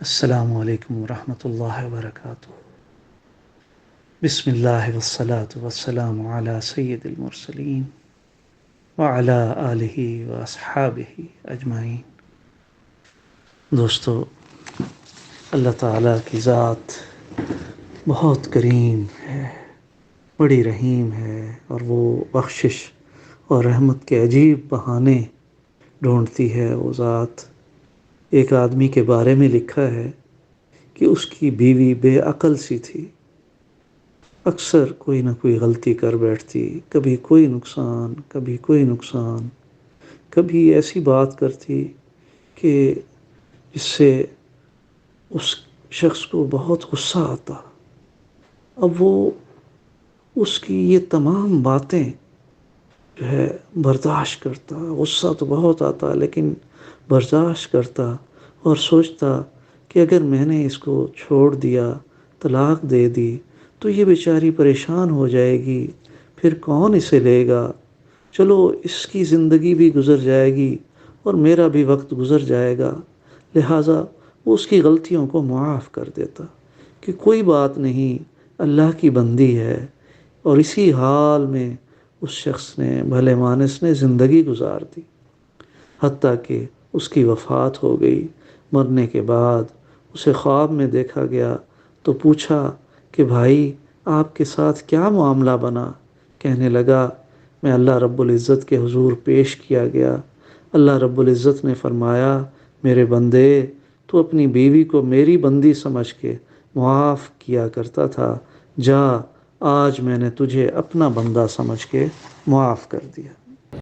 السلام علیکم ورحمۃ اللہ وبرکاتہ۔ بسم اللہ والصلاة والسلام علی سید المرسلین وعلی آلہ واصحابہ اجمعین۔ دوستو، اللہ تعالیٰ کی ذات بہت کریم ہے، بڑی رحیم ہے، اور وہ بخشش اور رحمت کے عجیب بہانے ڈھونڈتی ہے۔ وہ ذات ایک آدمی کے بارے میں لکھا ہے کہ اس کی بیوی بے عقل سی تھی، اکثر کوئی نہ کوئی غلطی کر بیٹھتی، کبھی کوئی نقصان، کبھی کوئی نقصان، کبھی ایسی بات کرتی کہ جس سے اس شخص کو بہت غصہ آتا۔ اب وہ اس کی یہ تمام باتیں جو ہے برداشت کرتا، غصہ تو بہت آتا لیکن برداشت کرتا اور سوچتا کہ اگر میں نے اس کو چھوڑ دیا، طلاق دے دی، تو یہ بیچاری پریشان ہو جائے گی، پھر کون اسے لے گا؟ چلو اس کی زندگی بھی گزر جائے گی اور میرا بھی وقت گزر جائے گا۔ لہٰذا وہ اس کی غلطیوں کو معاف کر دیتا کہ کوئی بات نہیں، اللہ کی بندی ہے۔ اور اسی حال میں اس شخص نے، بھلے مانس نے، زندگی گزار دی، حتیٰ کہ اس کی وفات ہو گئی۔ مرنے کے بعد اسے خواب میں دیکھا گیا تو پوچھا کہ بھائی، آپ کے ساتھ کیا معاملہ بنا؟ کہنے لگا، میں اللہ رب العزت کے حضور پیش کیا گیا۔ اللہ رب العزت نے فرمایا، میرے بندے، تو اپنی بیوی کو میری بندی سمجھ کے معاف کیا کرتا تھا، جا، آج میں نے تجھے اپنا بندہ سمجھ کے معاف کر دیا۔